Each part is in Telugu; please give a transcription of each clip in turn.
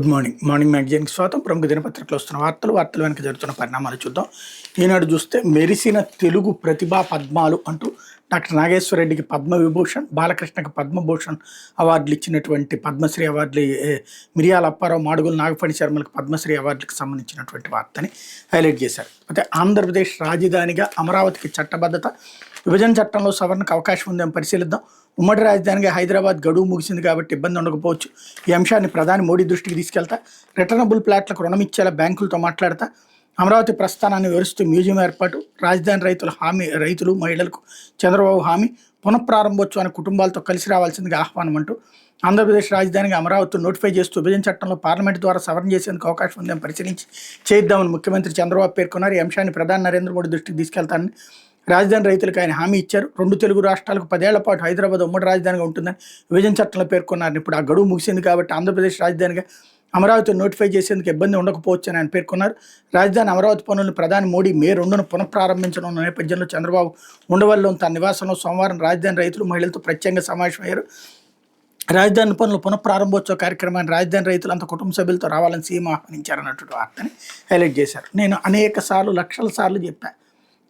Good morning. మార్నింగ్ మ్యాగజైన్కి స్వాగతం. ప్రముఖ దినపత్రికలో వస్తున్న వార్తలు వెనక జరుగుతున్న పరిణామాలు చూద్దాం. ఈనాడు చూస్తే మెరిసిన తెలుగు ప్రతిభా పద్మాలు అంటూ డాక్టర్ నాగేశ్వర రెడ్డికి పద్మవిభూషణ్, బాలకృష్ణకి పద్మభూషణ్ అవార్డులు ఇచ్చినటువంటి పద్మశ్రీ అవార్డులు మిరియాల అప్పారావు, మాడుగుల నాగఫణి శర్మలకు పద్మశ్రీ అవార్డులకు సంబంధించినటువంటి వార్తని హైలైట్ చేశారు. అయితే ఆంధ్రప్రదేశ్ రాజధానిగా అమరావతికి చట్టబద్ధత, విభజన చట్టంలో సవరణకు అవకాశం ఉందని పరిశీలిద్దాం. ఉమ్మడి రాజధానిగా హైదరాబాద్ గడువు ముగిసింది కాబట్టి ఇబ్బంది ఉండకపోవచ్చు. ఈ అంశాన్ని ప్రధాని మోడీ దృష్టికి తీసుకెళ్తా, రిటర్నబుల్ ప్లాట్లకు రుణం ఇచ్చేలా బ్యాంకులతో మాట్లాడతా, అమరావతి ప్రస్థానాన్ని వివరిస్తూ మ్యూజియం ఏర్పాటు, రాజధాని రైతులు మహిళలకు చంద్రబాబు హామీ, పునఃప్రారంభోత్సవానికి కుటుంబాలతో కలిసి రావాల్సిందిగా ఆహ్వానం అంటూ ఆంధ్రప్రదేశ్ రాజధానిగా అమరావతిని నోటిఫై చేస్తూ విభజన చట్టంలో పార్లమెంట్ ద్వారా సవరణ చేసేందుకు అవకాశం ఉందని పరిశీలించి చేద్దామని ముఖ్యమంత్రి చంద్రబాబు పేర్కొన్నారు. ఈ అంశాన్ని ప్రధాని నరేంద్ర మోడీ దృష్టికి తీసుకెళ్తానని రాజధాని రైతులకు ఆయన హామీ ఇచ్చారు. 2 తెలుగు రాష్ట్రాలకు 10 ఏళ్ల పాటు హైదరాబాద్ ఉమ్మడి రాజధానిగా ఉంటుందని విభజన చట్టంలో పేర్కొన్నారు. ఇప్పుడు ఆ గడువు ముగిసింది కాబట్టి ఆంధ్రప్రదేశ్ రాజధానిగా అమరావతిని నోటిఫై చేసేందుకు ఇబ్బంది ఉండకపోవచ్చు అని ఆయన పేర్కొన్నారు. రాజధాని అమరావతి పనులను ప్రధాని మోడీ మే 2న పునఃప్రారంభించనున్న నేపథ్యంలో చంద్రబాబు ఉండవల్లిలోని తన నివాసంలో సోమవారం రాజధాని రైతులు మహిళలతో ప్రత్యేకంగా సమావేశమయ్యారు. రాజధాని పనులు పునఃప్రారంభోత్సవ కార్యక్రమాన్ని రాజధాని రైతులంతా కుటుంబ సభ్యులతో రావాలని సీఎం ఆహ్వానించారన్నటువంటి వార్తని హైలైట్ చేశారు. నేను అనేక సార్లు లక్షల సార్లు చెప్పాను,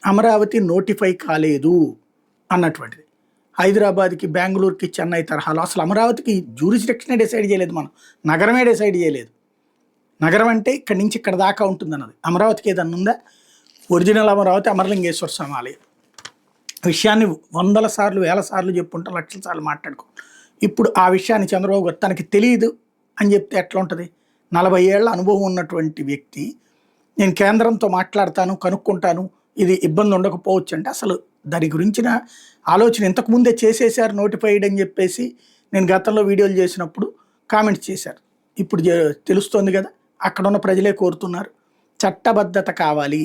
అమరావతి నోటిఫై కాలేదు అన్నటువంటిది. హైదరాబాద్కి, బెంగళూరుకి, చెన్నై తరహాలో అసలు అమరావతికి జ్యూరిస్డిక్షనే డిసైడ్ చేయలేదు, మనం నగరమే డిసైడ్ చేయలేదు. నగరం అంటే ఇక్కడి నుంచి ఇక్కడ దాకా ఉంటుంది అన్నది. అమరావతికి ఏదన్నా ఉందా? ఒరిజినల్ అమరావతి అమరలింగేశ్వర స్వామి ఆలయం. విషయాన్ని 100 సార్లు 1000 సార్లు చెప్పుకుంటా, లక్షల సార్లు మాట్లాడుకో. ఇప్పుడు ఆ విషయాన్ని చంద్రబాబు గారు తనకి తెలియదు అని చెప్తే ఎట్లా ఉంటుంది? 40 ఏళ్ల అనుభవం ఉన్నటువంటి వ్యక్తి నేను కేంద్రంతో మాట్లాడతాను, కనుక్కుంటాను, ఇది ఇబ్బంది ఉండకపోవచ్చు అంటే అసలు దాని గురించిన ఆలోచన ఇంతకుముందే చేసేసారు నోటిఫైడ్ అని చెప్పేసి నేను గతంలో వీడియోలు చేసినప్పుడు కామెంట్స్ చేశారు. ఇప్పుడు తెలుస్తోంది కదా, అక్కడ ఉన్న ప్రజలే కోరుతున్నారు చట్టబద్ధత కావాలి.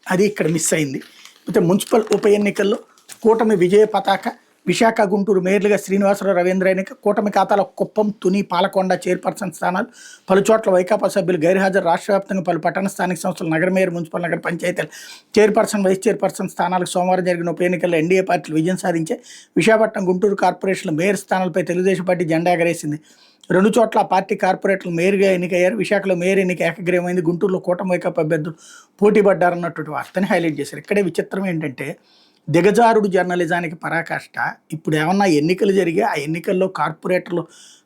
అది ఇక్కడ మిస్ అయింది. అయితే మున్సిపల్ ఉప ఎన్నికల్లో కూటమి విజయ పతాక, విశాఖ గుంటూరు మేయర్లుగా శ్రీనివాసరావు, రవీంద్ర ఎన్నిక, కూటమి ఖాతాలో కుప్పం, తుని, పాలకొండ చైర్పర్సన్ స్థానాలు, పలు చోట్ల వైకాపా సభ్యులు గైర్హాజరు. రాష్ట్ర వ్యాప్తంగా పలు పట్టణ స్థానిక సంస్థలు, నగర మేయర్, మున్సిపల్ నగర పంచాయతీల చైర్పర్సన్, వైస్ చైర్పర్సన్ స్థానాలకు సోమవారం జరిగిన ఉప ఎన్నికల్లో ఎన్డీఏ పార్టీలు విజయం సాధించే. విశాఖపట్నం, గుంటూరు కార్పొరేషన్ల మేయర్ స్థానాలపై తెలుగుదేశం పార్టీ జెండా ఎగరేసింది. 2 చోట్ల ఆ పార్టీ కార్పొరేటర్లు మేయర్గా ఎన్నికయ్యారు. విశాఖలో మేయర్ ఎన్నిక ఏకగ్రీవమైంది. గుంటూరులో కూటమి వైకాపా అభ్యర్థులు పోటీ పడ్డారన్నటువంటి వార్తని హైలైట్ చేశారు. ఇక్కడే విచిత్రం ఏంటంటే, దిగజారుడు జర్నలిజానికి పరాకాష్ట. ఇప్పుడు ఏమన్నా ఎన్నికలు జరిగి ఆ ఎన్నికల్లో కార్పొరేటర్లు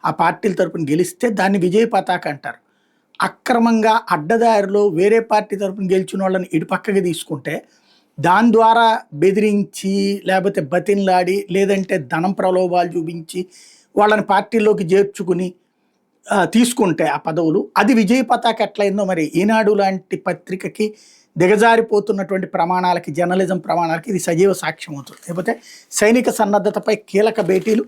ఆ పార్టీల తరపున గెలిస్తే దాన్ని విజయ పతాక అంటారు. అక్రమంగా అడ్డదారిలో వేరే పార్టీ తరపున గెలిచిన వాళ్ళని ఇటు పక్కకి తీసుకుంటే దాని ద్వారా బెదిరించి, లేకపోతే బతిన్లాడి, లేదంటే ధనం ప్రలోభాలు చూపించి వాళ్ళని పార్టీలోకి చేర్చుకుని తీసుకుంటే ఆ పదవులు, అది విజయ పతాక ఎట్లయిందో మరి ఈనాడు లాంటి పత్రికకి దిగజారిపోతున్నటువంటి ప్రమాణాలకి, జర్నలిజం ప్రమాణాలకి ఇది సజీవ సాక్ష్యం అవుతుంది. లేకపోతే సైనిక సన్నద్ధతపై కీలక భేటీలు,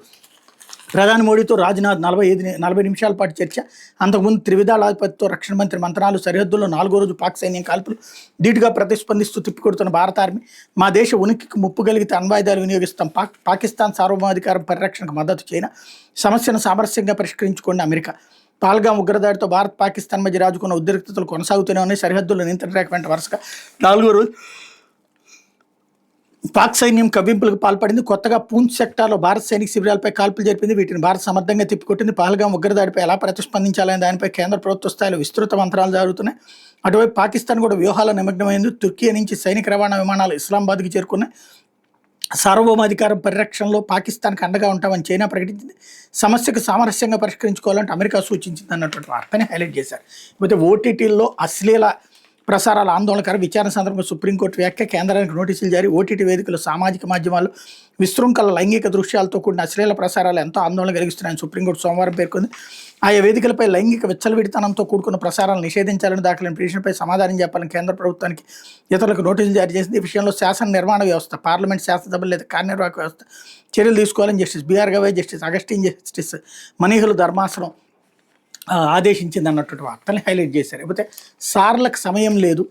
ప్రధాని మోడీతో రాజ్నాథ్ 40 నిమిషాల పాటు చర్చ. అంతకుముందు త్రివిధాళాధిపతితో రక్షణ మంత్రి మంత్రాలు. సరిహద్దుల్లో 4వ రోజు పాక్ సైన్యం కాల్పులు. ధీటుగా ప్రతిస్పందిస్తూ తిప్పికొడుతున్న భారత ఆర్మీ. మా దేశ ఉనికికి ముప్పు కలిగితే అణ్వాయుధాలు వినియోగిస్తాం. పాకిస్తాన్ సార్వభౌమాధికారం పరిరక్షణకు మద్దతు చైనా. సమస్యను సామరస్యంగా పరిష్కరించుకోండి అమెరికా. పాల్గాం ఉగ్రదాడితో భారత్ పాకిస్తాన్ మధ్య రాజుకున్న ఉద్రిక్తతలు కొనసాగుతూనే ఉన్నాయి. సరిహద్దుల్లో నియంత్రణ రేఖ వెంట వరుసగా 4వ రోజు పాక్ సైన్యం కవ్వింపులకు పాల్పడింది. కొత్తగా పూంచ్ సెక్టార్లో భారత సైనిక శిబిరాలపై కాల్పులు జరిపింది. వీటిని భారత్ సమర్థంగా తిప్పికొట్టింది. పహల్గాం ఉగ్రదాడిపై ఎలా ప్రతిస్పందించాలనే దానిపై కేంద్ర ప్రభుత్వ స్థాయిలో విస్తృత మంత్రాలు జరుగుతున్నాయి. అటువైపు పాకిస్తాన్ కూడా వ్యూహాల నిమగ్నమైంది. తుర్కీ నుంచి సైనిక రవాణా విమానాలు ఇస్లామాబాద్కి చేరుకున్నాయి. సార్వభౌమాధికారం పరిరక్షణలో పాకిస్తాన్కి అండగా ఉంటామని చైనా ప్రకటించింది. సమస్యకు సామరస్యంగా పరిష్కరించుకోవాలంటే అమెరికా సూచించింది అన్నటువంటి వార్తని హైలైట్ చేశారు. అయితే ఓటీటీల్లో అశ్లీల ప్రసారాల ఆందోళనకర. విచారణ సందర్భంగా సుప్రీంకోర్టు వ్యాఖ్య, కేంద్రానికి నోటీసులు జారీ. ఓటీటీ వేదికలు, సామాజిక మాధ్యమాలు విశృంఖల లైంగిక దృశ్యాలతో కూడిన అశ్లీల ప్రసారాలు ఎంతో ఆందోళన కలిగిస్తున్నాయని సుప్రీంకోర్టు సోమవారం పేర్కొంది. ఆయా వేదికలపై లైంగిక విచ్చలవిడితనంతో కూడుకున్న ప్రసారాలను నిషేధించాలని దాఖలైన పిటిషన్పై సమాధానం చెప్పాలని కేంద్ర ప్రభుత్వానికి ఇతరులకు నోటీసులు జారీ చేసింది. ఈ విషయంలో శాసన నిర్మాణ వ్యవస్థ, పార్లమెంట్, శాసనసభ లేదా కార్యనిర్వాహక వ్యవస్థ చర్యలు తీసుకోవాలని justice B R Gavai, justice Augustine, justice మనీహుల ధర్మాసనం ఆదేశించింది అన్నటువంటి వార్తల్ని హైలైట్ చేశారు. లేకపోతే సార్లకు సమయం లేదు.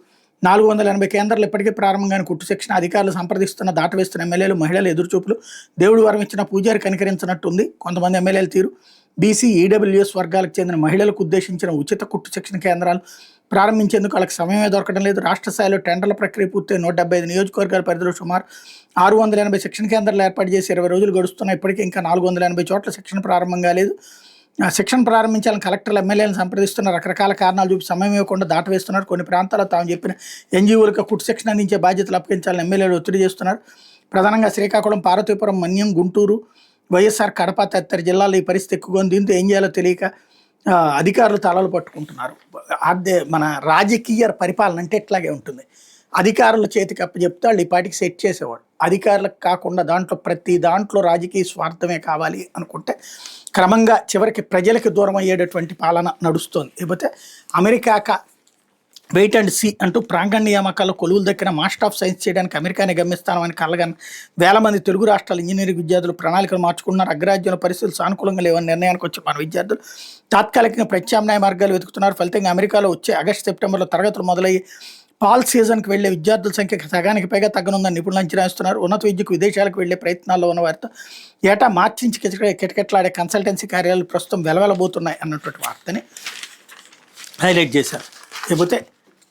480 కేంద్రాలు ఇప్పటికే ప్రారంభంగానే కుట్టు శిక్షణ. అధికారులు సంప్రదిస్తున్న దాటవేస్తున్న ఎమ్మెల్యేలు, మహిళలు ఎదురుచూపులు. దేవుడు వరం ఇచ్చిన పూజారి కనికరించినట్టుంది కొంతమంది ఎమ్మెల్యేల తీరు. బీసీ, ఈడబ్ల్యూఎస్ వర్గాలకు చెందిన మహిళలకు ఉద్దేశించిన ఉచిత కుట్టు శిక్షణ కేంద్రాలు ప్రారంభించేందుకు వాళ్ళకి సమయమే దొరకడం లేదు. రాష్ట్ర స్థాయిలో టెండర్ల ప్రక్రియ పూర్తి 175 నియోజకవర్గాల పరిధిలో సుమారు 680 శిక్షణ కేంద్రాలు ఏర్పాటు చేసి 20 రోజులు గడుస్తున్నాయి. ఇప్పటికీ ఇంకా 480 చోట్ల శిక్షణ ప్రారంభం కాలేదు. శిక్షణ ప్రారంభించాలని కలెక్టర్లు ఎమ్మెల్యేలను సంప్రదిస్తున్న రకరకాల కారణాలు చూపి సమయం ఇవ్వకుండా దాటవేస్తున్నారు. కొన్ని ప్రాంతాల్లో తాము చెప్పిన ఎన్జీఓలకు కుట్టు శిక్షణ అందించే బాధ్యతలు అప్పగించాలని ఎమ్మెల్యేలు ఒత్తిడి చేస్తున్నారు. ప్రధానంగా శ్రీకాకుళం, పార్వతీపురం, మన్యం, గుంటూరు, వైఎస్ఆర్, కడప తదితర జిల్లాల్లో ఈ పరిస్థితి ఎక్కువగా ఉంది. దీంతో ఏం చేయాలో తెలియక అధికారులు తలలు పట్టుకుంటున్నారు. మన రాజకీయ పరిపాలన అంటే ఇట్లాగే ఉంటుంది. అధికారుల చేతికి అప్పచెప్తే వాళ్ళు ఈ పాటికి సెట్ చేసేవాడు. అధికారులకు కాకుండా ప్రతి దాంట్లో రాజకీయ స్వార్థమే కావాలి అనుకుంటే క్రమంగా చివరికి ప్రజలకు దూరం అయ్యేటటువంటి పాలన నడుస్తోంది. లేకపోతే అమెరికా వెయిట్ అండ్ సీ అంటూ ప్రాంగణ నియామకాల్లో కొలువులు దక్కిన మాస్టర్ ఆఫ్ సైన్స్ చేయడానికి అమెరికానే గమ్యస్థానమని కలగని వేల మంది తెలుగు రాష్ట్రాల ఇంజనీరింగ్ విద్యార్థులు ప్రణాళికలు మార్చుకున్నారు. అగ్రరాజ్యంలో పరిస్థితులు సానుకూలంగా లేవని నిర్ణయానికి వచ్చి మన విద్యార్థులు తాత్కాలికంగా ప్రత్యామ్నాయ మార్గాలు వెతుకుతున్నారు. ఫలితంగా అమెరికాలో వచ్చే ఆగస్టు, సెప్టెంబర్లో తరగతులు మొదలయ్యి ఫాల్ సీజన్కి వెళ్లే విద్యార్థుల సంఖ్య సగానికి పైగా తగ్గనుందని నిపుణులు అంచనా వేస్తున్నారు. ఉన్నత విద్యకు విదేశాలకు వెళ్లే ప్రయత్నాల్లో ఉన్న వారితో ఏటా మార్చి నుంచి కిటకిటలాడే కన్సల్టెన్సీ కార్యాలయాలు ప్రస్తుతం వెలవెలబోతున్నాయి అన్నటువంటి వార్తని హైలైట్ చేశారు. లేకపోతే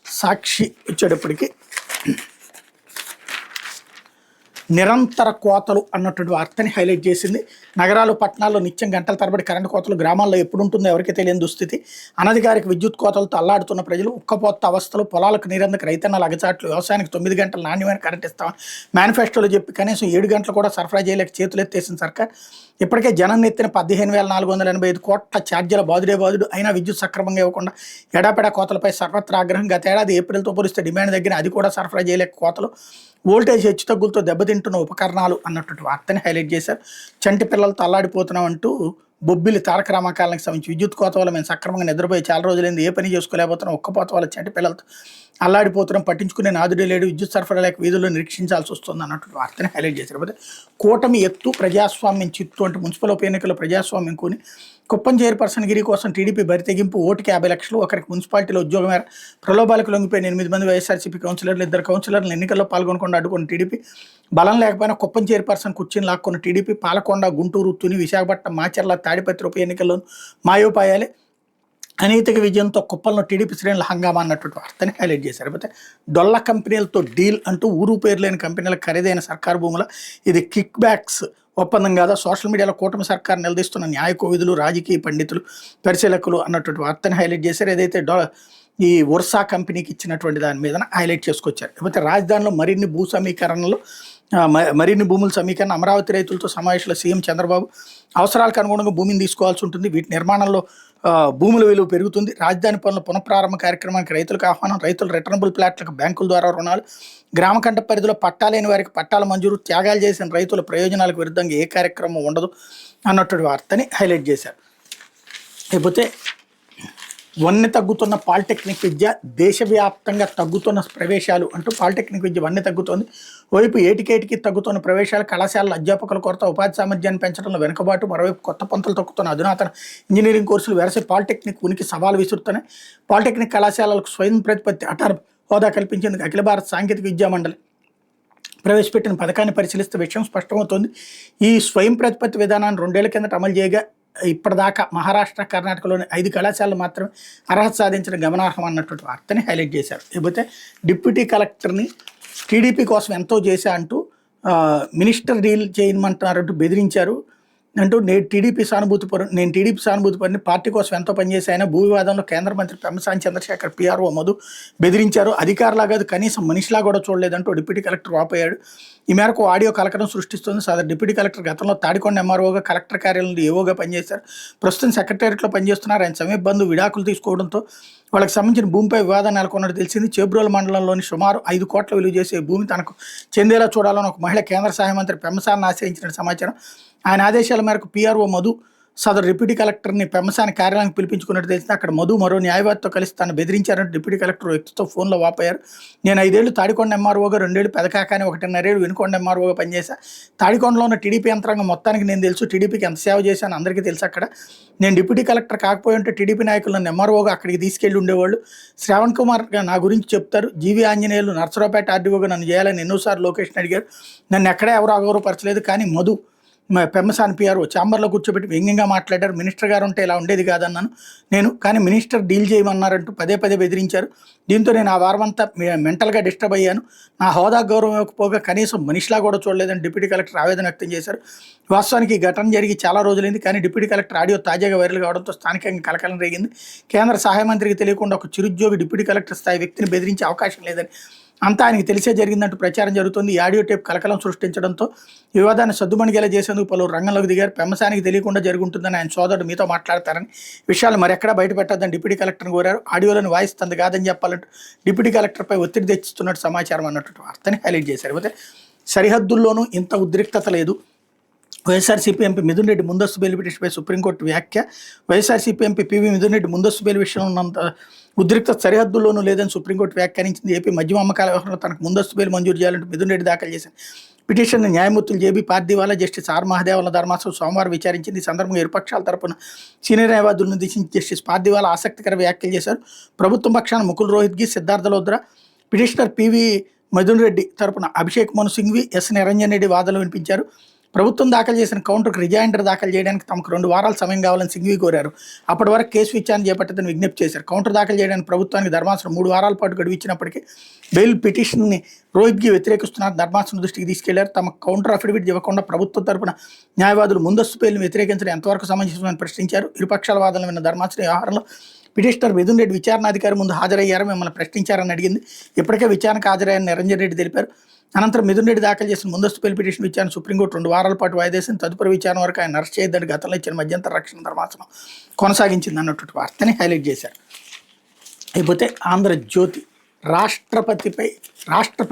సాక్షి వచ్చేటప్పటికి నిరంతర కోతలు అన్నటువంటి వార్తని హైలైట్ చేసింది. నగరాలు, పట్టణాల్లో నిత్యం గంటల తరబడి కరెంటు కోతలు, గ్రామాల్లో ఎప్పుడు ఉంటుందో ఎవరికి తెలియని దుస్థితి. అనధికారిక విద్యుత్ కోతలతో అల్లాడుతున్న ప్రజలు, ఉక్కపోత అవస్థలు, పొలాలకు నీరందక రైతన్నల అగచాట్లు, వ్యవసాయానికి 9 గంటలు నాణ్యమైన కరెంట్ ఇస్తామని మేనిఫెస్టోలో చెప్పి కనీసం 7 గంటలు కూడా సరఫరా చేయలేక చేతులు ఎత్తేసిన సర్కార్ ఇప్పటికే జనం ఎత్తిన 15,485 కోట్ల ఛార్జీల బాదుడు అయినా విద్యుత్ సక్రమంగా ఇవ్వకుండా ఎడాపెడా కోతలపై సర్వత్రా ఆగ్రహం. గతేడాది ఏప్రిల్తో పోలిస్తే డిమాండ్ దగ్గర అది కూడా సరఫరా చేయలేక కోతలు, వోల్టేజ్ హెచ్చుతగ్గులతో దెబ్బతింటున్న ఉపకరణాలు అన్నటువంటి వార్తని హైలైట్ చేశారు. చంటి పిల్లలతో అల్లాడిపోతున్నాం అంటూ బొబ్బిలి తారక రామకాలానికి సంబంధించి విద్యుత్ కోత వల్ల మేము సక్రమంగా నిద్రపోయి చాలా రోజులైంది, ఏ పని చేసుకోలేకపోతున్నాం, ఒక్కపోత వల్ల చంటి పిల్లలతో అల్లాడిపోతున్నాం, పట్టించుకునే నాదుడే లేడు, విద్యుత్ సరఫరా లేక వీధుల్లో నిరీక్షించాల్సి వస్తుంది అన్నటువంటి వార్తని హైలైట్ చేశారు. కాకపోతే కూటమి ఎత్తు, ప్రజాస్వామ్యం చిత్తు అంటే మున్సిపల్ ఉప ఎన్నికల్లో ప్రజాస్వామ్యం కూని కుప్పం చైర్పర్సన్ గిరి కోసం టీడీపీ బరితెగింపు, ఓటుకి 50 లక్షలు, ఒకరికి మున్సిపాలిటీలో ఉద్యోగం మేర ప్రలోభాలకు లొంగిపోయిన 8 మంది వైఎస్ఆర్సీపీ కౌన్సిలర్లు, 2 కౌన్సిలర్లు ఎన్నికల్లో పాల్గొనకుండా అడ్డుకున్న టీడీపీ, బలం లేకపోయినా కుప్పం చైర్పర్సన్ కుర్చీని లాక్కున్న టీడీపీ, పాలకొండ, గుంటూరు, తుని, విశాఖపట్నం, మాచర్ల, తాడిపత్రి ఉప ఎన్నికల్లోనూ మాయోపాయాలే, అనైతిక విజయంతో కుప్పంలో టీడీపీ శ్రేణుల హంగామా అన్నటువంటి వార్తని హైలైట్ చేశారు. అయితే డొల్ల కంపెనీలతో డీల్ అంటూ ఊరు పేరు లేని కంపెనీలకు ఖరీదైన సర్కారు భూముల ఇది కిక్ బ్యాక్స్ ఒప్పందం కాదా, సోషల్ మీడియాలో కూటమి సర్కారు నిలదీస్తున్న న్యాయ కోవిదులు, రాజకీయ పండితులు, పరిశీలకులు అన్నటువంటి వార్తని హైలైట్ చేశారు. ఏదైతే ఈ వర్సా కంపెనీకి ఇచ్చినటువంటి దాని మీద హైలైట్ చేసుకొచ్చారు. లేకపోతే రాజధానిలో మరిన్ని భూముల సమీకరణ, అమరావతి రైతులతో సమావేశంలో సీఎం చంద్రబాబు అవసరాలకు అనుగుణంగా భూమిని తీసుకోవాల్సి ఉంటుంది, వీటి నిర్మాణంలో భూముల విలువ పెరుగుతుంది, రాజధాని పనుల పునఃప్రారంభ కార్యక్రమానికి రైతులకు ఆహ్వానం, రైతులు రిటర్నబుల్ ప్లాట్లకు బ్యాంకుల ద్వారా రుణాలు, గ్రామకంఠ పరిధిలో పట్టాలేని వారికి పట్టాల మంజూరు, త్యాగాలు చేసిన రైతుల ప్రయోజనాలకు విరుద్ధంగా ఏ కార్యక్రమం ఉండదు అన్నటువంటి వార్తని హైలైట్ చేశారు. లేకపోతే వన్నె తగ్గుతున్న పాలిటెక్నిక్ విద్య, దేశవ్యాప్తంగా తగ్గుతున్న ప్రవేశాలు అంటూ పాలిటెక్నిక్ విద్య వన్నె తగ్గుతోంది. వైపు ఏటికేటికి తగ్గుతున్న ప్రవేశాలు, కళాశాలల అధ్యాపకుల కొరత, ఉపాధి సామర్థ్యాన్ని పెంచడంలో వెనుకబాటు, మరోవైపు కొత్త పంతులు తొక్కుతున్న అధునాతన ఇంజనీరింగ్ కోర్సులు వెరసి పాలిటెక్నిక్ ఉనికి సవాలు విసురుతున్నాయి. పాలిటెక్నిక్ కళాశాలలకు స్వయం ప్రతిపత్తి అటానమస్ హోదా కల్పించేందుకు అఖిల భారత సాంకేతిక విద్యా మండలి ప్రవేశపెట్టిన పథకాన్ని పరిశీలిస్తే విషయం స్పష్టమవుతోంది. ఈ స్వయం ప్రతిపత్తి విధానాన్ని 2 ఏళ్ల కిందట అమలు చేయగా ఇప్పటిదాకా మహారాష్ట్ర, కర్ణాటకలోని 5 కళాశాలలు మాత్రమే అర్హత సాధించడం గమనార్హం అన్నటువంటి వార్తని హైలైట్ చేశారు. లేకపోతే డిప్యూటీ కలెక్టర్ని టీడీపీ కోసం ఎంతో చేశా అంటూ మినిస్టర్ డీల్ చేయమంటున్నారంటూ బెదిరించారు అంటూ నేను టీడీపీ సానుభూతిపరుని, పార్టీ కోసం ఎంతో పనిచేశాయన, భూ వివాదంలో కేంద్ర మంత్రి పెమ్మసాని చంద్రశేఖర్ పిఆర్ఓ మధు బెదిరించారు, అధికారులా కాదు కనీసం మనిషిలా కూడా చూడలేదంటూ డిప్యూటీ కలెక్టర్ వాపోయాడు. ఈ మేరకు ఆడియో కలకడం సృష్టిస్తుంది. సదరు డిప్యూటీ కలెక్టర్ గతంలో తాడికొండ ఎంఆర్ఓగా, కలెక్టర్ కార్యాలయంలో ఏవోగా పనిచేశారు. ప్రస్తుతం సెక్రటేరియట్లో పనిచేస్తున్నారు. ఆయన సమీప బంధువు విడాకులు తీసుకోవడంతో వాళ్ళకి సంబంధించిన భూమిపై వివాదం నెలకొన్నట్టు తెలిసింది. చేబ్రోలు మండలంలోని సుమారు 5 కోట్ల విలువ చేసే భూమి తనకు చెందేలా చూడాలని ఒక మహిళ కేంద్ర సహాయ మంత్రి పెమ్మసాని ఆశ్రయించిన సమాచారం. ఆయన ఆదేశాల మేరకు పిఆర్ఓ మధు సదరు డిప్యూటీ కలెక్టర్ని పెమ్మసాని కార్యాలయానికి పిలిపించుకున్నట్టు తెలిసింది. అక్కడ మధు మరో న్యాయవాదితో కలిసి తను బెదిరించారంటూ డిప్యూటీ కలెక్టర్ వ్యక్తితో ఫోన్లో వాపోయారు. నేను 5 ఏళ్లు తాడికొండ ఎంఆర్ఓగా, 2 ఏళ్లు పెదకాకాని, 1.5 ఏళ్లు వినుకొండ ఎంఆర్ఓగా పనిచేశా. తాడికొండలో ఉన్న టీడీపీ యంత్రాంగం మొత్తానికి నేను తెలుసు, టీడీపీకి ఎంత సేవ చేశాను అందరికీ తెలుసు. అక్కడ నేను డిప్యూటీ కలెక్టర్ కాకపోయి ఉంటే టీడీపీ నాయకులు నన్ను ఎంఆర్ఓగా అక్కడికి తీసుకెళ్లి ఉండేవాళ్ళు. శ్రావణ్ కుమార్ నా గురించి చెప్తారు. జీవి ఆంజనేయులు నర్సరావుపేట ఆర్డీఓగా నన్ను చేయాలని ఎన్నోసార్లు లోకేష్ని అడిగారు. నన్ను ఎక్కడా ఎవరు అగౌరవపరచలేదు. కానీ మధు పెమ్మసాని పిఆర్ఓ ఛాంబర్లో కూర్చోబెట్టి వ్యంగ్యంగా మాట్లాడారు. మినిస్టర్ గారు ఉంటే ఇలా ఉండేది కాదన్నాను నేను, కానీ మినిస్టర్ డీల్ చేయమన్నారంటూ పదే పదే బెదిరించారు. దీంతో నేను ఆ వారమంతా మెంటల్గా డిస్టర్బ్ అయ్యాను. నా హోదా గౌరవం ఇవ్వకపోగా కనీసం మనిషిలా కూడా చూడలేదని డిప్యూటీ కలెక్టర్ ఆవేదన వ్యక్తం చేశారు. వాస్తవానికి ఈ ఘటన జరిగి చాలా రోజులైంది, కానీ డిప్యూటీ కలెక్టర్ ఆడియో తాజాగా వైరల్ కావడంతో స్థానికంగా కలకలం రేగింది. కేంద్ర సహాయ మంత్రికి తెలియకుండా ఒక చిరుద్యోగి డిప్యూటీ కలెక్టర్ స్థాయి వ్యక్తిని బెదిరించే అవకాశం లేదని, అంతా ఆయనకి తెలిసే జరిగిందంటూ ప్రచారం జరుగుతుంది. ఈ ఆడియో టేప్ కలకలం సృష్టించడంతో వివాదాన్ని సద్దుమణిగేలా చేసేందుకు పలువురు రంగంలోకి దిగారు. పెమ్మసానికి తెలియకుండా జరుగుతుందని ఆయన సోదరుడు మీతో మాట్లాడతారని, విషయాలు మరెక్కడా బయట పెట్టద్దని డిప్యూటీ కలెక్టర్ని కోరారు. ఆడియోలను వాయిస్ తంది కాదని చెప్పాలంటూ డిప్యూటీ కలెక్టర్పై ఒత్తిడి తెచ్చిస్తున్నట్టు సమాచారం అన్నట్టు వార్తని హైలైట్ చేశారు. అయితే సరిహద్దుల్లోనూ ఇంత ఉద్రిక్తత లేదు. వైఎస్ఆర్సీపీ ఎంపీ మిథున్ రెడ్డి ముందస్తు బెయిల్ పిటిషన్పై సుప్రీంకోర్టు వ్యాఖ్య. వైఎస్ఆర్సీపీ ఎంపీ పివి మిథున్ రెడ్డి ముందస్తు బెయిల్ విషయంలో ఉన్నంత ఉద్రిక్త సరిహద్దుల్లోనూ లేదని సుప్రీంకోర్టు వ్యాఖ్యానించింది. ఏపీ మద్యం అమ్మకాల వ్యవహారంలో తనకు ముందస్తు బెయిల్ మంజూరు చేయాలంటూ మిథున్ రెడ్డి దాఖలు చేశారు పిటిషన్ న్యాయమూర్తులు జేబీ పార్దీవాలా, జస్టిస్ ఆర్ మహదేవల ధర్మాసనం సోమవారం విచారించింది. ఈ సందర్భంగా ఇరుపక్షాల తరపున సీనియర్ న్యాయవాదులను ఉద్దేశించి జస్టిస్ పార్దీవాలా ఆసక్తికర వ్యాఖ్యలు చేశారు. ప్రభుత్వం పక్షాన ముకుల్ రోహిత్గి, సిద్ధార్థ లోద్రా, పిటిషనర్ పివి మిథున్ రెడ్డి తరపున అభిషేక్ మను సింఘ్వి, ఎస్ నిరంజన్ రెడ్డి వాదనలు వినిపించారు. ప్రభుత్వం దాఖలు చేసిన కౌంటర్కు రిజైండర్ దాఖలు చేయడానికి తమకు 2 వారాల సమయం కావాలని సింఘ్వి కోరారు. అప్పటి వరకు కేసు విచారణ చేపట్టదని విజ్ఞప్తి చేశారు. కౌంటర్ దాఖలు చేయడానికి ప్రభుత్వానికి ధర్మాసనం 3 వారాల పాటు గడువు ఇచ్చినప్పటికీ బెయిల్ పిటిషన్ని రోహిత్గి వ్యతిరేకిస్తున్నారు. ధర్మాసనం దృష్టికి తీసుకెళ్లారు. తమ కౌంటర్ అఫిడవిట్ ఇవ్వకుండా ప్రభుత్వం తరపున న్యాయవాదులు ముందస్తు బెయిల్ను వ్యతిరేకించడం ఎంతవరకు సమంజసమని ప్రశ్నించారు. ఇరుపక్షాల వాదనలు విన్న ధర్మాసనం వ్యవహారంలో పిటిషనర్ మిథున్ రెడ్డి విచారణాధికారి ముందు హాజరయ్యారు, మిమ్మల్ని ప్రశ్నించారని అడిగింది. ఇప్పటికే విచారణకు హాజరయ్యారని నిరంజన్ రెడ్డి తెలిపారు. అనంతరం మిథున్ రెడ్డి దాఖలు చేసిన ముందస్తు బెయిల్ పిటిషన్ విచారణ సుప్రీంకోర్టు 2 వారాల పాటు వాయిదేసిన తదుపరి విచారణ వరకు ఆయన అరెస్ట్ చేయొద్దని గతంలో ఇచ్చిన మధ్యంతర రక్షణ ధర్మాసనం కొనసాగించింది అన్నట్టు వార్తని హైలైట్ చేశారు. అయిపోతే ఆంధ్రజ్యోతి రాష్ట్ర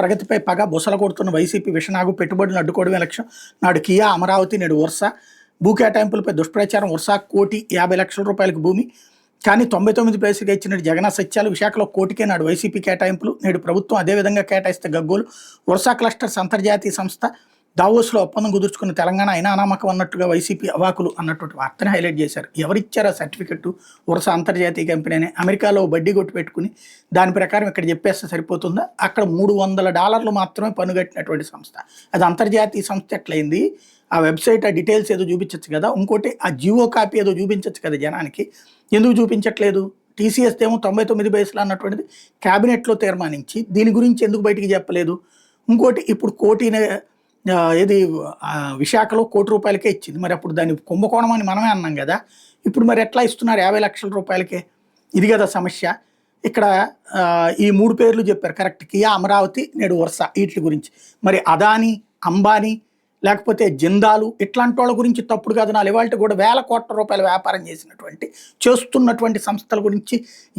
ప్రగతిపై పగ బుసల కొడుతున్న వైసీపీ విషనాగు, పెట్టుబడులను అడ్డుకోవడమే లక్ష్యం. నాడు కియా అమరావతి, నేడు వర్ష భూ కేటాయింపులపై దుష్ప్రచారం. వర్ష ₹1,50,00,000 భూమి, కానీ 99 ప్లేసులుగా ఇచ్చినట్టు జగన్ సత్యాలు. విశాఖలో కోటికే నాడు వైసీపీ కేటాయింపులు, నేడు ప్రభుత్వం అదేవిధంగా కేటాయిస్తే గగ్గోలు. వర్షా క్లస్టర్స్ అంతర్జాతీయ సంస్థ, దావోస్లో ఒప్పందం కుదుర్చుకున్న తెలంగాణ అయినా అనామకం అన్నట్టుగా వైసీపీ అవాకులు అన్నటువంటి వార్తని హైలైట్ చేశారు. ఎవరిచ్చారా సర్టిఫికెట్? వర్ష అంతర్జాతీయ కంపెనీ అమెరికాలో వడ్డీ కొట్టి పెట్టుకుని దాని ప్రకారం ఇక్కడ చెప్పేస్తే సరిపోతుందా? అక్కడ $300 మాత్రమే పన్ను కట్టినటువంటి సంస్థ, అది అంతర్జాతీయ సంస్థ ఎట్లయింది? ఆ వెబ్సైట్ ఆ డీటెయిల్స్ ఏదో చూపించచ్చు కదా. ఇంకోటి ఆ జియో కాపీ ఏదో చూపించచ్చు కదా జనానికి, ఎందుకు చూపించట్లేదు? టీసీఎస్ ఏమో 99 బేస్లు అన్నటువంటిది క్యాబినెట్లో తీర్మానించి దీని గురించి ఎందుకు బయటికి చెప్పలేదు? ఇంకోటి ఇప్పుడు విశాఖలో ₹1,00,00,000 ఇచ్చింది, మరి అప్పుడు దాన్ని కుంభకోణం అని మనమే అన్నాం కదా. ఇప్పుడు మరి ఎట్లా ఇస్తున్నారు ₹50,00,000? ఇది కదా సమస్య. ఇక్కడ ఈ 3 పేర్లు చెప్పారు కరెక్ట్, కియా, అమరావతి, నేడు వర్ష, వీటి గురించి. మరి అదానీ, అంబానీ, లేకపోతే జిందాలు ఇట్లాంటి వాళ్ళ గురించి తప్పుడు కథనాలు ఇవాళ కూడా ₹1,000 కోట్ల వ్యాపారం చేస్తున్నటువంటి సంస్థల గురించి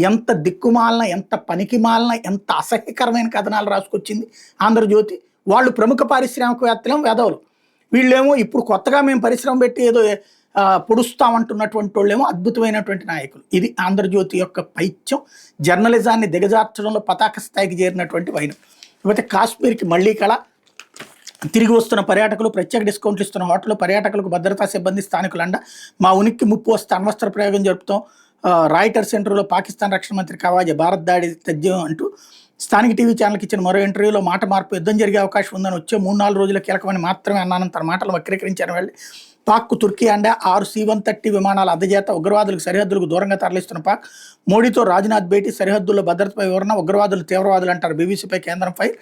ఎంత దిక్కుమాలన, ఎంత పనికిమాలన, ఎంత అసహ్యకరమైన కథనాలు రాసుకొచ్చింది ఆంధ్రజ్యోతి. వాళ్ళు ప్రముఖ పారిశ్రామికవేత్తలేమో వెధవలు, వీళ్ళేమో ఇప్పుడు కొత్తగా మేము పరిశ్రమ పెట్టి ఏదో పొడుస్తామంటున్నటువంటి వాళ్ళేమో అద్భుతమైనటువంటి నాయకులు. ఇది ఆంధ్రజ్యోతి యొక్క పైత్యం, జర్నలిజాన్ని దిగజార్చడంలో పతాక స్థాయికి చేరినటువంటి వైనం. ఇకపోతే కాశ్మీర్కి మళ్ళీ కళ. తిరిగి వస్తున్న పర్యాటకులు, ప్రత్యేక డిస్కౌంట్లు ఇస్తున్న హోటల్లో పర్యాటకులకు భద్రతా సిబ్బంది, స్థానికులు అండ. మా ఉనికి ముప్పు వస్తే అణ్వస్త్ర ప్రయోగం జరుపుతాం. రాయిటర్ సెంటర్లో పాకిస్తాన్ రక్షణ మంత్రి ఖవాజా భారత్ దాడి తథ్యం అంటూ స్థానిక టీవీ ఛానల్కి ఇచ్చిన మరో ఇంటర్వ్యూలో మాట మార్పు, యుద్ధం జరిగే అవకాశం ఉందని వచ్చే 3-4 రోజుల కీలకమని మాత్రమే అన్నానని తన మాటలు వక్రీకరించారు. వెళ్ళి పాక్కు తుర్కీ అండ 6 C-130 విమానాల అందజేత, ఉగ్రవాదులకు సరిహద్దులకు దూరంగా తరలిస్తున్న పాక్. మోడీతో రాజ్నాథ్ భేటీ, సరిహద్దుల్లో భద్రతపై వివరణ. ఉగ్రవాదులు తీవ్రవాదులు అంటారు బీబీసీపై కేంద్రం ఫైర్.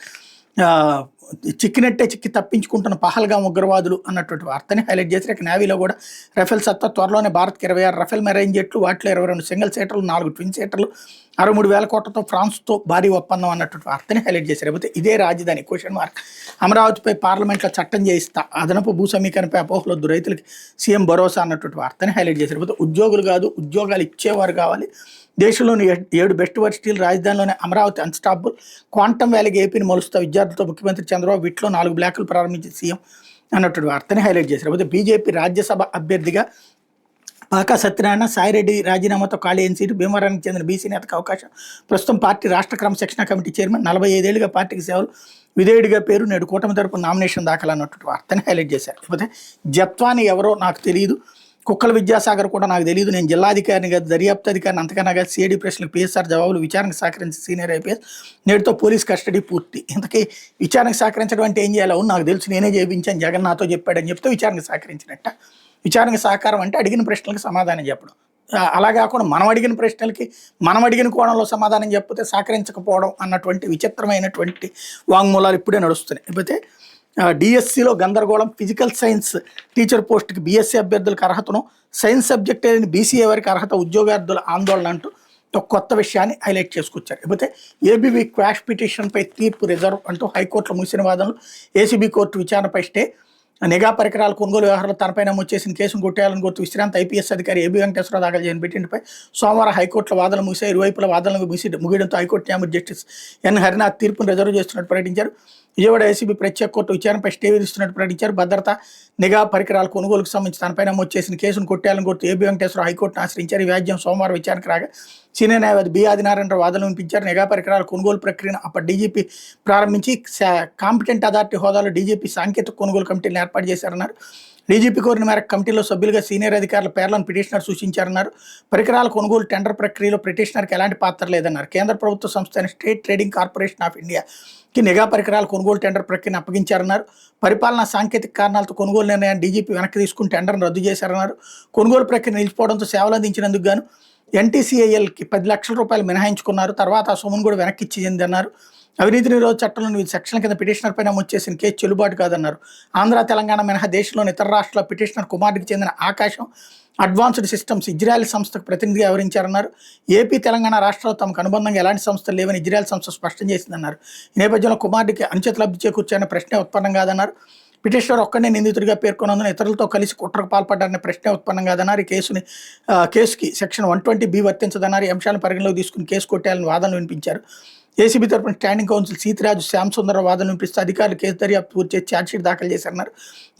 చిక్కి తప్పించుకుంటున్న పహల్గాం ఉగ్రవాదులు అన్నటువంటి వార్తని హైలైట్ చేసి ఇక నేవీలో కూడా రఫేల్ సత్తా. త్వరలోనే భారత్కి 26 రఫేల్ మెరైన్ జెట్లు, వాటిలో 22 సింగిల్ సీటర్లు, 4 ట్విన్ సీటర్లు, 63,000 కోట్లతో ఫ్రాన్స్తో భారీ ఒప్పందం అన్నటువంటి వార్తని హైలైట్ చేశారు. అయితే ఇదే రాజధాని (?). అమరావతిపై పార్లమెంట్లో చట్టం చేయిస్తా, అదనపు భూ సమీకరణపై అపోహలొద్దు, రైతులకి సీఎం భరోసా అన్నటువంటి వార్తని హైలైట్ చేశారు. అయితే ఉద్యోగులు కాదు, ఉద్యోగాలు ఇచ్చేవారు కావాలి. దేశంలోని 7 బెస్ట్ వర్సిటీలు, రాజధానిలోని అమరావతి అన్స్టాపుల్. క్వాంటమ్ వ్యాలీకి ఏపీని మలుస్తా, విద్యార్థులతో ముఖ్యమంత్రి చంద్రబాబు. వీటిలో 4 బ్లాకులు ప్రారంభించిన సీఎం అన్నటువంటి వార్తని హైలైట్ చేశారు. అయితే బీజేపీ రాజ్యసభ అభ్యర్థిగా పాకా సత్యనారాయణ, సాయిరెడ్డి రాజీనామాతో ఖాళీ అయిన సీటు. భీమవరానికి చెందిన బీసీ నేతకు అవకాశం. ప్రస్తుతం పార్టీ రాష్ట్ర క్రమశిక్షణ కమిటీ చైర్మన్, 45 ఏళ్లుగా పార్టీకి సేవలు, విధేయుడిగా పేరు. నేడు కూటమి తరపున నామినేషన్ దాఖలు అన్నటువంటి వార్తని హైలైట్ చేశారు. లేకపోతే జత్వాని ఎవరో నాకు తెలియదు, కుక్కల విద్యాసాగర్ కూడా నాకు తెలియదు, నేను జిల్లాధికారిని కాదు, దర్యాప్తు అధికారిని, అంతకన్నా కాదు, సిఐడి ప్రశ్నలకు పిఎస్ఆర్ జవాబులు, విచారణకు సహకరించి సీనియర్ ఐపీఎస్, నేటితో పోలీస్ కస్టడీ పూర్తి. ఇంతకీ విచారణకు సహకరించడం అంటే ఏం చేయాలో నాకు తెలుసు, నేనే చేయించాను, జగన్ నాతో చెప్పాడని చెప్తే విచారణకు సహకరించినట్ట. విచారణకు సహకారం అంటే అడిగిన ప్రశ్నలకు సమాధానం చెప్పడం. అలా కాకుండా మనం అడిగిన ప్రశ్నలకి మనం అడిగిన కోణంలో సమాధానం చెప్పితే సహకరించకపోవడం అన్నటువంటి విచిత్రమైనటువంటి వాంగ్మూలాలు ఇప్పుడే నడుస్తున్నాయి. లేకపోతే డిఎస్సిలో గందరగోళం, ఫిజికల్ సైన్స్ టీచర్ పోస్ట్కి బీఎస్సీ అభ్యర్థులకు అర్హతను, సైన్స్ సబ్జెక్ట్ అయిన బీసీఏ వారికి అర్హత, ఉద్యోగార్థుల ఆందోళన అంటూ ఒక కొత్త విషయాన్ని హైలైట్ చేసుకొచ్చారు. లేకపోతే ఏబీవీ క్వాష్ పిటిషన్పై తీర్పు రిజర్వ్ అంటూ హైకోర్టులో ముగిసిన వాదనలు, ఏసీబీ కోర్టు విచారణపై స్టే, నిఘా పరికరాల కొనుగోలు వ్యవహారంలో తనపై నమోదు చేసిన కేసును కొట్టేయాలని కోరుతూ విశ్రాంత ఐపీఎస్ అధికారి ఏబీ వెంకటేశ్వరరావు దాఖలు చేయని పిటిషన్పై సోమవారం హైకోర్టులో వాదనలు ముగిశాయి. ఇరువైపుల వాదనలు ముగియడంతో హైకోర్టు న్యాయమూర్తి జస్టిస్ ఎన్ హరినాథ్ తీర్పును రిజర్వ్ చేస్తున్నట్టు ప్రకటించారు. విజయవాడ ఏసీబీ ప్రత్యేక కోర్టు విచారణపై స్టే విధిస్తున్నట్టు ప్రకటించారు. భద్రత, నిఘా పరికరాల కొనుగోలుకు సంబంధించి తనపై నమోదు చేసిన కేసును కొట్టేయాలని కోరుతూ ఏబీ వెంకటేశ్వరరావు హైకోర్టును ఆశ్రయించారు. ఈ వ్యాజ్యం సోమవారం విచారణకు రాగా సీనియర్ న్యాయవాది బి ఆదినారాయణరావు వాదనలు వినిపించారు. నిఘా పరికరాల కొనుగోలు ప్రక్రియను అప్పటి డీజీపీ ప్రారంభించి కాంపిటెంట్ అథారిటీ హోదాలో డీజీపీ సాంకేతిక కొనుగోలు కమిటీని ఏర్పాటు చేశారన్నారు. డీజీపీ కోరిన మేరకు కమిటీలో సభ్యులుగా సీనియర్ అధికారుల పేర్లను పిటిషనర్ సూచించారన్నారు. పరికరాల కొనుగోలు టెండర్ ప్రక్రియలో పిటిషనర్కి ఎలాంటి పాత్ర లేదన్నారు. కేంద్ర ప్రభుత్వ సంస్థ అయిన స్టేట్ ట్రేడింగ్ కార్పొరేషన్ ఆఫ్ ఇండియాకి నిఘా పరికరాల కొనుగోలు టెండర్ ప్రక్రియను అప్పగించారన్నారు. పరిపాలనా సాంకేతిక కారణాలతో కొనుగోలు నిర్ణయాన్ని డీజీపీ వెనక్కి తీసుకుని టెండర్ను రద్దు చేశారన్నారు. కొనుగోలు ప్రక్రియ నిలిచిపోవడంతో సేవలు అందించినందుకు గాను ఎన్టీసీఐఎల్కి 10 లక్షల రూపాయలు మినహాయించుకున్నారు. తర్వాత ఆ సొమ్మును కూడా వెనక్కి ఇచ్చిందన్నారు. అవినీతి నిరోధ చట్టంలోని వివిధ సెక్షన్ల కింద పిటిషనర్పై నమోదు చేసిన కేసు చెల్లుబాటు కాదన్నారు. ఆంధ్ర, తెలంగాణ మినహా దేశంలోని ఇతర రాష్ట్రాల పిటిషనర్ కుమారుడికి చెందిన ఆకాశం అడ్వాన్స్డ్ సిస్టమ్స్ ఇజ్రాయెల్ సంస్థకు ప్రతినిధిగా వివరించారన్నారు. ఏపీ, తెలంగాణ రాష్ట్రాలు తమకు అనుబంధంగా ఎలాంటి సంస్థలు లేవని ఇజ్రాయెల్ సంస్థ స్పష్టం చేసిందన్నారు. ఈ నేపథ్యంలో కుమారుడికి అనుచిత లబ్ధి చేకూర్చారనే ప్రశ్నే ఉత్పన్నం కాదన్నారు. పిటిషనర్ ఒక్కడే నిందితుడిగా పేర్కొన్నందున ఇతరులతో కలిసి కుట్రకు పాల్పడ్డారనే ప్రశ్నే ఉత్పన్నం కాదన్నారు. ఈ కేసుకి సెక్షన్ 120B వర్తించదన్నారు. ఈ అంశాలను పరిగణలోకి తీసుకుని కేసు కొట్టేయాలని వాదనలు వినిపించారు. ఏసీబీ తరపున స్టాండింగ్ కౌన్సిల్ సీతిరాజు, శ్యామ్ సుందర్ వాదనలు వినిపిస్తూ అధికారులు కేసు దర్యాప్తు పూర్తి చేసి ఛార్జ్షీట్ దాఖలు చేశారన్నారు.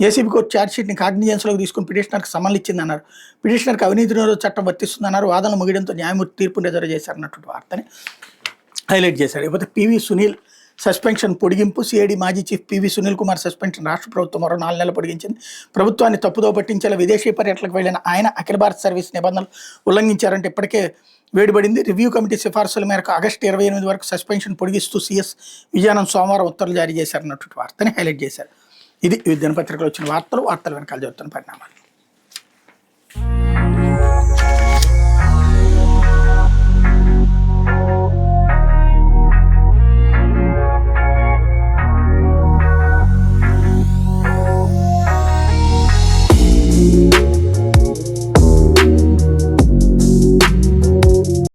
ఏసీబీ కోర్టు ఛార్జ్షీట్ని కాగ్నిజెన్స్లోకి తీసుకుని పిటిషనర్కి సమన్లు ఇచ్చిందన్నారు. పిటిషనర్కి అవినీతి నిరోధక చట్టం వర్తిస్తుందన్నారు. వాదనలు ముగియడంతో న్యాయమూర్తి తీర్పును రిజర్వ్ చేశారన్నటువంటి వార్తని హైలైట్ చేశారు. ఇకపోతే పివి సునీల్ సస్పెన్షన్ పొడిగింపు, సిఐడి మాజీ chief PV Sunil Kumar suspension రాష్ట్ర ప్రభుత్వం మరో 4 నెలలు పొడిగించింది. ప్రభుత్వాన్ని తప్పుదో పట్టించేలా విదేశీ పర్యటనకు వెళ్లిన ఆయన అఖిల భారత సర్వీస్ నిబంధనలు ఉల్లంఘించారంటే ఇప్పటికే వేడిపడింది. రివ్యూ కమిటీ సిఫార్సుల మేరకు ఆగస్టు 28 వరకు సస్పెన్షన్ పొడిగిస్తూ సీఎస్ విజయానంద్ సోమవారం ఉత్తర్వులు జారీ చేశారన్నటువంటి వార్తని హైలైట్ చేశారు. ఇది దినపత్రికలో వచ్చిన వార్తలు వెనకాల జరుగుతున్న పరిణామాలు.